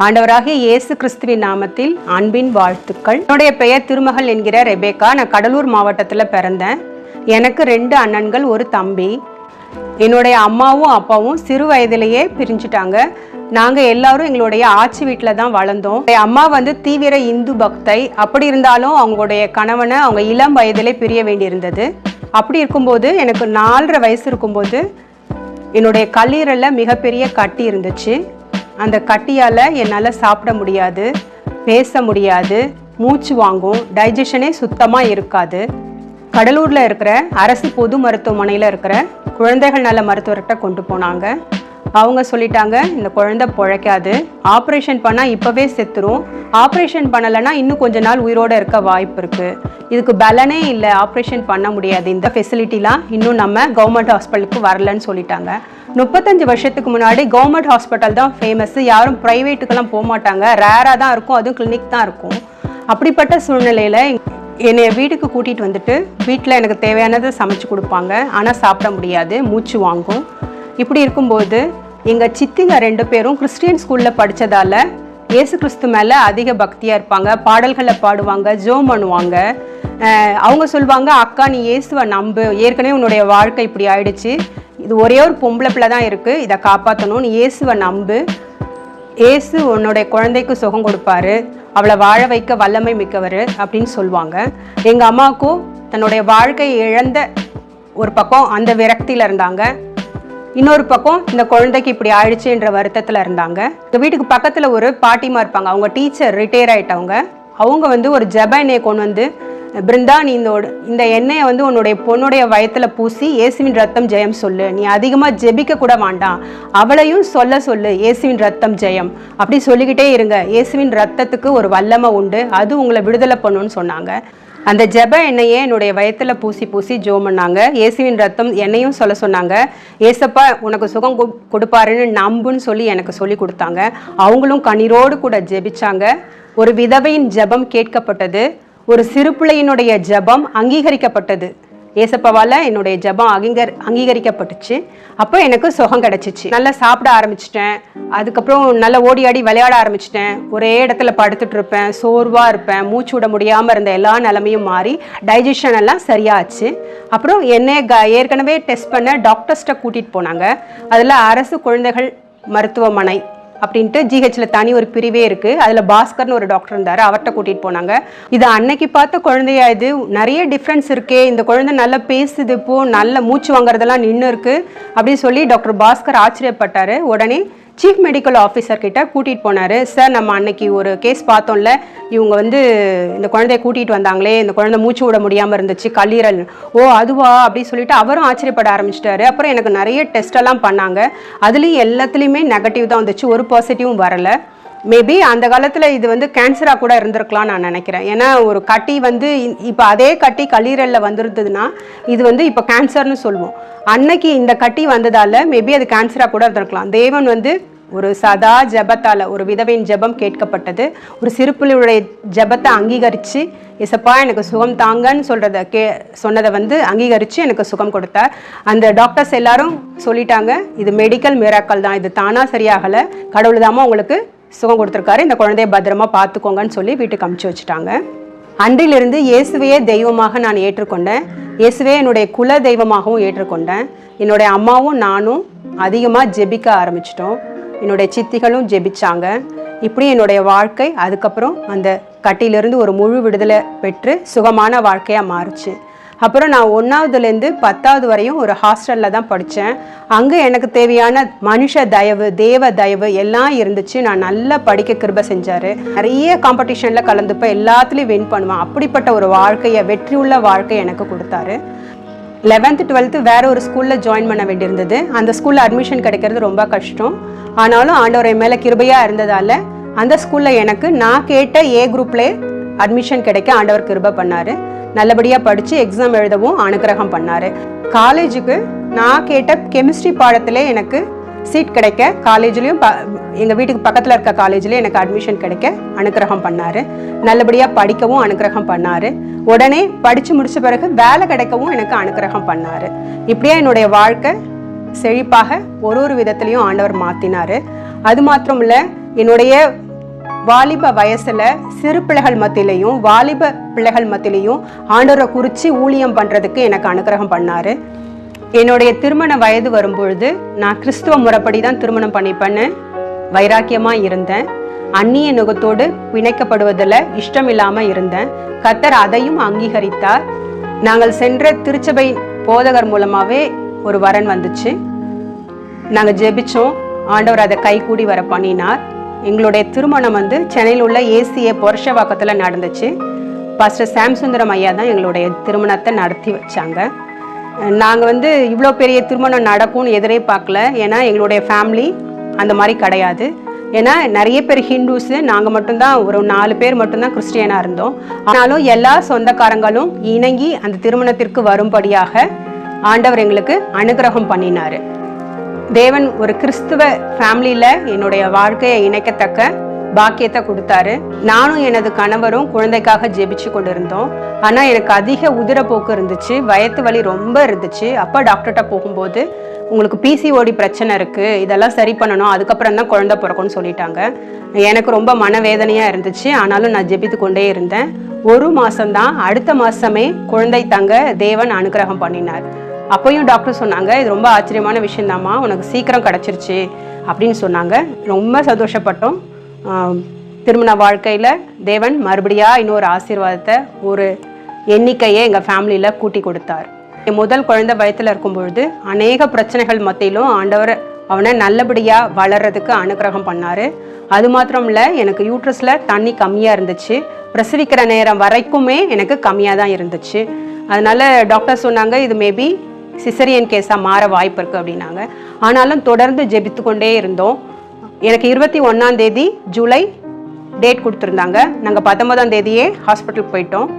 ஆண்டவராகிய இயேசு கிறிஸ்துவின் நாமத்தில் அன்பின் வாழ்த்துக்கள். என்னுடைய பெயர் திருமகள் என்கிற ரெபேக்கா. நான் கடலூர் மாவட்டத்தில் பிறந்தேன். எனக்கு 2 அண்ணன்கள், ஒரு தம்பி. என்னுடைய அம்மாவும் அப்பாவும் சிறு வயதிலேயே பிரிஞ்சுட்டாங்க. நாங்கள் எல்லாரும் எங்களுடைய ஆட்சி வீட்டில் தான் வளர்ந்தோம். அம்மா தீவிர இந்து பக்தை. அப்படி இருந்தாலும் அவங்களுடைய கணவனை அவங்க இளம் வயதிலே பிரிய வேண்டியிருந்தது. அப்படி இருக்கும்போது எனக்கு 4.5 வயசு இருக்கும்போது என்னுடைய கல்லீரலில் மிகப்பெரிய கட்டி இருந்துச்சு. அந்த கட்டியால் என்னால் சாப்பிட முடியாது, பேச முடியாது, மூச்சு வாங்கும், டைஜஷனே சுத்தமாக இருக்காது. கடலூரில் இருக்கிற அரசு பொது மருத்துவமனையில் இருக்கிற குழந்தைகள் நல மருத்துவர்கிட்ட கொண்டு போனாங்க. அவங்க சொல்லிட்டாங்க, இந்த குழந்தை பிழைக்காது, ஆப்ரேஷன் பண்ணால் இப்போவே செத்துரும், ஆப்ரேஷன் பண்ணலைன்னா இன்னும் கொஞ்ச நாள் உயிரோடு இருக்க வாய்ப்பு இருக்குது, இதுக்கு பலனே இல்லை, ஆப்ரேஷன் பண்ண முடியாது, இந்த ஃபெசிலிட்டிலாம் இன்னும் நம்ம கவர்மெண்ட் ஹாஸ்பிட்டலுக்கு வரலன்னு சொல்லிட்டாங்க. 35 வருஷத்துக்கு முன்னாடி கவர்மெண்ட் ஹாஸ்பிட்டல் தான் ஃபேமஸ். யாரும் ப்ரைவேட்டுக்கெல்லாம் போக மாட்டாங்க, ரேராக தான் இருக்கும், அதுவும் கிளினிக் தான் இருக்கும். அப்படிப்பட்ட சூழ்நிலையில் என்னை வீட்டுக்கு கூட்டிகிட்டு வந்துட்டு வீட்டில் எனக்கு தேவையானதை சமைச்சு கொடுப்பாங்க. ஆனால் சாப்பிட முடியாது, மூச்சு வாங்கும். இப்படி இருக்கும்போது எங்கள் சித்திங்க 2 பேரும் கிறிஸ்டியன் ஸ்கூலில் படித்ததால் இயேசு கிறிஸ்து மேலே அதிக பக்தியாக இருப்பாங்க, பாடல்களை பாடுவாங்க, ஜெபம் பண்ணுவாங்க. அவங்க சொல்லுவாங்க, அக்கா நீ இயேசுவை நம்பு, ஏற்கனவே உன்னுடைய வாழ்க்கை இப்படி ஆயிடுச்சு, இது ஒரே ஒரு பொம்பளை பிள்ளை தான் இருக்குது, இதை காப்பாற்றணும், நீ இயேசுவை நம்பு, இயேசு உன்னுடைய குழந்தைக்கு சுகம் கொடுப்பாரு, அவளை வாழ வைக்க வல்லமை மிக்கவர் அப்படின்னு சொல்லுவாங்க. எங்கள் அம்மாவுக்கும் தன்னுடைய வாழ்க்கையை இழந்த ஒரு பக்கம் அந்த விரக்தியில் இருந்தாங்க, இன்னொரு பக்கம் இந்த குழந்தைக்கு இப்படி ஆயிடுச்சுன்ற வருத்தத்தில் இருந்தாங்க. இந்த வீட்டுக்கு பக்கத்தில் ஒரு பாட்டிமா இருப்பாங்க, அவங்க டீச்சர், ரிட்டையர் ஆகிட்டவங்க. அவங்க ஒரு ஜெப எண்ணெயை கொண்டு வந்து, பிருந்தா நீ இந்த எண்ணெயை உன்னுடைய பொண்ணுடைய வயத்தில் பூசி இயேசுவின் ரத்தம் ஜெயம் சொல்லு, நீ அதிகமாக ஜெபிக்க கூட வேண்டாம், அவளையும் சொல்லு இயேசுவின் ரத்தம் ஜெயம், அப்படி சொல்லிக்கிட்டே இருங்க, இயேசுவின் ரத்தத்துக்கு ஒரு வல்லமை உண்டு, அது உங்களை விடுதலை பண்ணுன்னு சொன்னாங்க. அந்த ஜெப எண்ணெயை என்னுடைய வயத்தில் பூசி ஜெபம் பண்ணாங்க. இயேசுவின் ரத்தம் என்னையும் சொல்ல சொன்னாங்க. ஏசப்பா உனக்கு சுகம் கொடுப்பாருன்னு நம்புன்னு சொல்லி எனக்கு சொல்லி கொடுத்தாங்க. அவங்களும் கண்ணீரோடு கூட ஜெபிச்சாங்க. ஒரு விதவையின் ஜெபம் கேட்கப்பட்டது, ஒரு சிறு பிள்ளையினுடைய ஜெபம் அங்கீகரிக்கப்பட்டது. ஏசப்பாவால் என்னுடைய ஜெபம் அங்கீகரிக்கப்பட்டுச்சு. அப்போ எனக்கு சுகம் கிடச்சிச்சு. நல்லா சாப்பிட ஆரம்பிச்சிட்டேன். அதுக்கப்புறம் நல்லா ஓடி ஆடி விளையாட ஆரம்பிச்சிட்டேன். ஒரே இடத்துல படுத்துட்டு இருப்பேன், சோர்வாக இருப்பேன், மூச்சு விட முடியாமல் இருந்த எல்லா நிலைமையும் மாறி டைஜஷன் எல்லாம் சரியாச்சு. அப்புறம் என்னை ஏற்கனவே டெஸ்ட் பண்ண டாக்டர்ஸ்ட்டை கூட்டிகிட்டு போனாங்க. அதில் அரசு குழந்தைகள் மருத்துவமனை அப்படின்ட்டு ஜிஹெச்சில் தனி ஒரு பிரிவே இருக்குது. அதில் பாஸ்கர்னு ஒரு டாக்டர் இருந்தார், அவர்கிட்ட கூட்டிகிட்டு போனாங்க. இது அன்னைக்கு பார்த்த குழந்தையா, இது நிறைய டிஃப்ரென்ஸ் இருக்கே, இந்த குழந்தை நல்லா பேசுது, இப்போது நல்ல மூச்சு வாங்குறதெல்லாம் நின்று இருக்குது அப்படின்னு சொல்லி டாக்டர் பாஸ்கர் ஆச்சரியப்பட்டார். உடனே சீஃப் மெடிக்கல் ஆஃபீஸர் கிட்ட கூட்டிகிட்டு போனார். சார் நம்ம அன்னைக்கு ஒரு கேஸ் பார்த்தோம்ல, இவங்க இந்த குழந்தைய கூட்டிகிட்டு வந்தாங்களே, இந்த குழந்தை மூச்சு விட முடியாமல் இருந்துச்சு, கல்லீரல், ஓ அதுவா அப்படின்னு சொல்லிட்டு அவரும் ஆச்சரியப்பட ஆரம்பிச்சிட்டாரு. அப்புறம் எனக்கு நிறைய டெஸ்டெல்லாம் பண்ணாங்க. அதுலேயும் எல்லாத்துலேயுமே நெகட்டிவ் தான் வந்துச்சு, ஒரு பாசிட்டிவும் வரலை. மேபி அந்த காலத்தில் இது கேன்சராக கூட இருந்திருக்கலாம்னு நான் நினைக்கிறேன். ஏன்னா ஒரு கட்டி இப்போ அதே கட்டி கல்லீரலில் வந்துருந்ததுன்னா இது இப்போ கேன்சர்னு சொல்லுவோம். அன்னைக்கு இந்த கட்டி வந்ததால் மேபி அது கேன்சராக கூட இருந்திருக்கலாம். தேவன் ஒரு சதா ஜெபத்தால், ஒரு விதவையின் ஜெபம் கேட்கப்பட்டது. ஒரு சிறுபிள்ளையுடைய ஜெபத்தை அங்கீகரித்து, இசப்பா எனக்கு சுகம் தாங்கன்னு சொன்னதை அங்கீகரித்து எனக்கு சுகம் கொடுத்தார். அந்த டாக்டர்ஸ் எல்லாரும் சொல்லிட்டாங்க, இது மெடிக்கல் மிராக்கல் தான், இது தானாக சரியாகலை, கடவுள் தாமா உங்களுக்கு சுகம் கொடுத்துருக்காரு, இந்த குழந்தைய பத்திரமா பார்த்துக்கோங்கன்னு சொல்லி வீட்டுக்கு அமுச்சு வச்சுட்டாங்க. அன்றிலிருந்து இயேசுவையே தெய்வமாக நான் ஏற்றுக்கொண்டேன். இயேசுவே என்னுடைய குல தெய்வமாகவும் ஏற்றுக்கொண்டேன். என்னுடைய அம்மாவும் நானும் அதிகமாக ஜெபிக்க ஆரம்பிச்சிட்டோம். என்னுடைய சித்திகளும் ஜெபிச்சாங்க. இப்படி என்னுடைய வாழ்க்கை அதுக்கப்புறம் அந்த கட்டிலிருந்து ஒரு முழு விடுதலை பெற்று சுகமான வாழ்க்கையாக மாறுச்சு. அப்புறம் நான் 1ஆவதுலேருந்து 10ஆவது வரையும் ஒரு ஹாஸ்டலில் தான் படித்தேன். அங்கே எனக்கு தேவையான மனுஷ தயவு, தேவ தயவு எல்லாம் இருந்துச்சு. நான் நல்லா படிக்க கிருபை செஞ்சார். நிறைய காம்படிஷனில் கலந்துப்போ எல்லாத்துலேயும் வின் பண்ணுவேன். அப்படிப்பட்ட ஒரு வாழ்க்கையை, வெற்றியுள்ள வாழ்க்கையை எனக்கு கொடுத்தாரு. 11th 12th வேற ஒரு ஸ்கூலில் ஜாயின் பண்ண வேண்டியிருந்தது. அந்த ஸ்கூலில் அட்மிஷன் கிடைக்கிறது ரொம்ப கஷ்டம். ஆனாலும் ஆண்டவர் என் மேலே கிருபையாக இருந்ததால் அந்த ஸ்கூலில் எனக்கு நான் கேட்ட ஏ குரூப்லேயே அட்மிஷன் கிடைக்க ஆண்டவர் கிருபை பண்ணார். நல்லபடியாக படித்து எக்ஸாம் எழுதவும் அனுகிரகம் பண்ணார். காலேஜுக்கு நான் கேட்ட கெமிஸ்ட்ரி பாடத்திலே எனக்கு சீட் கிடைக்க, காலேஜ்லேயும் எங்கள் வீட்டுக்கு பக்கத்தில் இருக்க காலேஜ்லேயே எனக்கு அட்மிஷன் கிடைக்க அனுகிரகம் பண்ணார். நல்லபடியாக படிக்கவும் அனுகிரகம் பண்ணார். உடனே படித்து முடித்த பிறகு வேலை கிடைக்கவும் எனக்கு அனுகிரகம் பண்ணார். இப்படியே என்னுடைய வாழ்க்கை செழிப்பாக ஒரு விதத்துலையும் ஆண்டவர் மாற்றினார். அது மாத்திரம் இல்லை, என்னுடைய வாலிப வயசுல சிறு பிள்ளைகள் மத்தியிலையும் வாலிப பிள்ளைகள் மத்தியிலையும் ஆண்டவரை குறித்து ஊழியம் பண்றதுக்கு எனக்கு அனுகிரகம் பண்ணாரு. என்னுடைய திருமண வயது வரும்பொழுது நான் கிறிஸ்துவ முறைப்படி தான் திருமணம் பண்ணிப்பேன்னு வைராக்கியமா இருந்தேன். அந்நிய நுகத்தோடு பிணைக்கப்படுவதில் இஷ்டம் இல்லாம இருந்தேன். கர்த்தர் அதையும் அங்கீகரித்தார். நாங்கள் சென்ற திருச்சபை போதகர் மூலமாவே ஒரு வரன் வந்துச்சு. நாங்க ஜெபிச்சோம். ஆண்டவர் அதை கைகூடி வர பண்ணினார். எங்களுடைய திருமணம் சென்னையில் உள்ள ஏசிஏ பொருஷவாக்கத்துல நடந்துச்சு. பாஸ்டர் சாம்சுந்தரம் ஐயா தான் எங்களுடைய திருமணத்தை நடத்தி வச்சாங்க. நாங்கள் இவ்வளோ பெரிய திருமணம் நடக்கும்னு எதிரே பார்க்கல. ஏன்னா எங்களுடைய ஃபேமிலி அந்த மாதிரி கிடையாது. ஏன்னா நிறைய பேர் ஹிந்துஸு, நாங்கள் மட்டும்தான் ஒரு 4 பேர் மட்டும்தான் கிறிஸ்டியனாக இருந்தோம். ஆனாலும் எல்லா சொந்தக்காரங்களும் இணங்கி அந்த திருமணத்திற்கு வரும்படியாக ஆண்டவர் எங்களுக்கு அனுகிரகம் பண்ணினார். தேவன் ஒரு கிறிஸ்துவ ஃபேமிலியில் என்னுடைய வாழ்க்கையை இணைக்கத்தக்க பாக்கியத்தை கொடுத்தாரு. நானும் எனது கணவரும் குழந்தைக்காக ஜெபிச்சு கொண்டு இருந்தோம். ஆனால் எனக்கு அதிக உதிரப்போக்கு இருந்துச்சு, வயத்து வலி ரொம்ப இருந்துச்சு. அப்போ டாக்டர்கிட்ட போகும்போது உங்களுக்கு பிசிஓடி பிரச்சனை இருக்குது, இதெல்லாம் சரி பண்ணணும், அதுக்கப்புறம் தான் குழந்தை பிறக்கும்னு சொல்லிட்டாங்க. எனக்கு ரொம்ப மனவேதனையாக இருந்துச்சு. ஆனாலும் நான் ஜெபித்து கொண்டே இருந்தேன். 1 மாதம்தான், அடுத்த மாதமே குழந்தை தங்க தேவன் அனுகிரகம் பண்ணினார். அப்போயும் டாக்டர் சொன்னாங்க, இது ரொம்ப ஆச்சரியமான விஷயந்தாம்மா, உனக்கு சீக்கிரம் கிடச்சிருச்சு அப்படின்னு சொன்னாங்க. ரொம்ப சந்தோஷப்பட்டோம். திருமண வாழ்க்கையில் தேவன் மறுபடியாக இன்னொரு ஆசீர்வாதத்தை, ஒரு எண்ணிக்கையை எங்கள் ஃபேமிலியில் கூட்டி கொடுத்தார். என் முதல் குழந்தை வயத்தில் இருக்கும்பொழுது அநேக பிரச்சனைகள் மத்தியிலும் ஆண்டவர் அவனை நல்லபடியாக வளர்கிறதுக்கு அனுகிரகம் பண்ணார். அது மாத்திரம் இல்லை, எனக்கு யூட்ரஸில் தண்ணி கம்மியாக இருந்துச்சு. பிரசவிக்கிற நேரம் வரைக்குமே எனக்கு கம்மியாக தான் இருந்துச்சு. அதனால் டாக்டர் சொன்னாங்க, இது மேபி சிசரியன் கேஸாக மாற வாய்ப்பு இருக்குது அப்படின்னாங்க. ஆனாலும் தொடர்ந்து ஜெபித்து கொண்டே இருந்தோம். எனக்கு 21ஆம் தேதி ஜூலை டேட் கொடுத்துருந்தாங்க. நாங்கள் 19ஆம் தேதியே ஹாஸ்பிட்டலுக்கு போயிட்டோம்.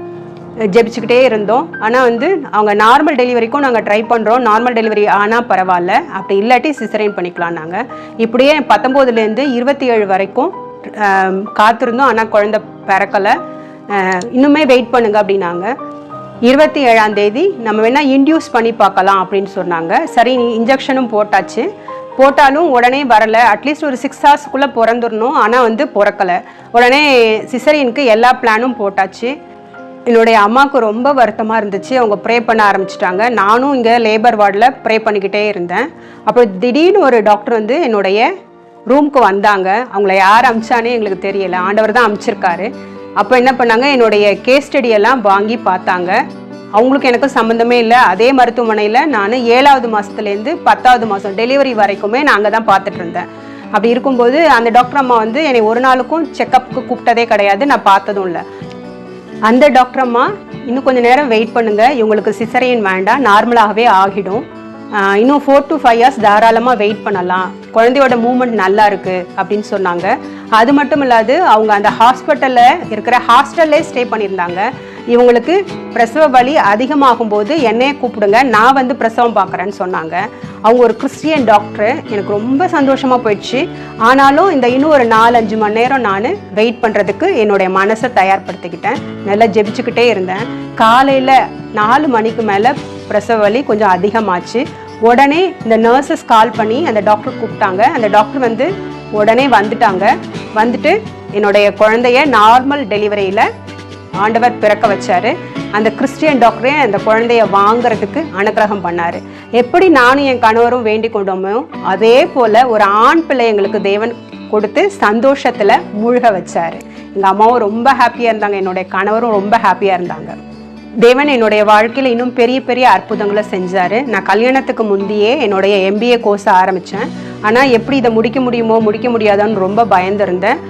ஜெபிச்சுக்கிட்டே இருந்தோம். ஆனால் அவங்க நார்மல் டெலிவரிக்கும் நாங்கள் ட்ரை பண்ணுறோம். நார்மல் டெலிவரி ஆனால் பரவாயில்ல, அப்படி இல்லாட்டி சிசரியன் பண்ணிக்கலாம். நாங்கள் இப்படியே 19லேருந்து 27 வரைக்கும் காத்திருந்தோம். ஆனால் குழந்தை பிறக்கலை. இன்னுமே வெயிட் பண்ணுங்க அப்படின்னாங்க. 27ஆம் தேதி நம்ம வேணால் இன்டியூஸ் பண்ணி பார்க்கலாம் அப்படின்னு சொன்னாங்க. சரி, இன்ஜெக்ஷனும் போட்டாச்சு. போட்டாலும் உடனே வரலை. அட்லீஸ்ட் ஒரு 6 ஹவர்ஸ்க்குள்ளே பிறந்துடணும். ஆனால் பிறக்கலை. உடனே சிசரியனுக்கு எல்லா பிளானும் போட்டாச்சு. என்னுடைய அம்மாவுக்கு ரொம்ப வருத்தமாக இருந்துச்சு. அவங்க ப்ரே பண்ண ஆரம்பிச்சிட்டாங்க. நானும் இங்கே லேபர் வார்டில் ப்ரே பண்ணிக்கிட்டே இருந்தேன். அப்புறம் திடீர்னு ஒரு டாக்டர் என்னுடைய ரூமுக்கு வந்தாங்க. அவங்கள யார் அமிச்சானே எங்களுக்கு தெரியலை, ஆண்டவர் தான் அமிச்சிருக்காரு. அப்போ என்ன பண்ணாங்க, என்னுடைய கேஸ் ஸ்டடியெல்லாம் வாங்கி பார்த்தாங்க. அவங்களுக்கு எனக்கு சம்மந்தமே இல்லை. அதே மருத்துவமனையில் நான் 7வது மாதத்துலேருந்து 10வது மாதம் டெலிவரி வரைக்குமே நான் அங்கே தான் பார்த்துட்டு இருந்தேன். அப்படி இருக்கும்போது அந்த டாக்டர் அம்மா என்னை ஒரு நாளுக்கும் செக்கப்புக்கு கூப்பிட்டதே கிடையாது, நான் பார்த்ததும் இல்லை. அந்த டாக்டர் அம்மா, இன்னும் கொஞ்சம் நேரம் வெயிட் பண்ணுங்க, இவங்களுக்கு சிசரியன் வேண்டாம், நார்மலாகவே ஆகிடும், இன்னும் 4 to 5 hours தாராளமாக வெயிட் பண்ணலாம், குழந்தையோட மூவ்மெண்ட் நல்லா இருக்குது அப்படின்னு சொன்னாங்க. அது மட்டும் இல்லாது அவங்க அந்த ஹாஸ்பிட்டலில் இருக்கிற ஹாஸ்டல்லே ஸ்டே பண்ணியிருந்தாங்க. இவங்களுக்கு பிரசவ வலி அதிகமாகும் போது என்னையே கூப்பிடுங்க, நான் பிரசவம் பார்க்குறேன்னு சொன்னாங்க. அவங்க ஒரு கிறிஸ்டியன் டாக்டரு. எனக்கு ரொம்ப சந்தோஷமாக போயிடுச்சு. ஆனாலும் இன்னும் ஒரு 4-5 மணி நேரம் நான் வெயிட் பண்ணுறதுக்கு என்னுடைய மனசை தயார்படுத்திக்கிட்டேன். நல்லா ஜெபிச்சுக்கிட்டே இருந்தேன். காலையில் 4 மணிக்கு மேலே பிரசவ வலி கொஞ்சம் அதிகமாச்சு. உடனே இந்த நர்சஸ் கால் பண்ணி அந்த டாக்டர் கூப்பிட்டாங்க. அந்த டாக்டர் உடனே வந்துட்டாங்க. வந்துட்டு என்னுடைய குழந்தைய நார்மல் டெலிவரியில் ஆண்டவர் பிறக்க வச்சாரு. அந்த கிறிஸ்டியன் டாக்டரே அந்த குழந்தைய வாங்கிறதுக்கு அனுகிரகம் பண்ணாரு. எப்படி நானும் என் கணவரும் வேண்டிக் கொண்டோமோ அதே போல ஒரு ஆண் பிள்ளை எங்களுக்கு தேவன் கொடுத்து சந்தோஷத்துல மூழ்க வச்சாரு. எங்க அம்மாவும் ரொம்ப ஹாப்பியா இருந்தாங்க, என்னுடைய கணவரும் ரொம்ப ஹாப்பியா இருந்தாங்க. தேவன் என்னுடைய வாழ்க்கையில இன்னும் பெரிய பெரிய அற்புதங்களை செஞ்சாரு. நான் கல்யாணத்துக்கு முந்தையே என்னுடைய MBA கோர்ஸ் ஆரம்பிச்சேன். ஆனா எப்படி இதை முடிக்க முடியுமோ முடிக்க முடியாதான்னு ரொம்ப பயந்துருந்தேன்.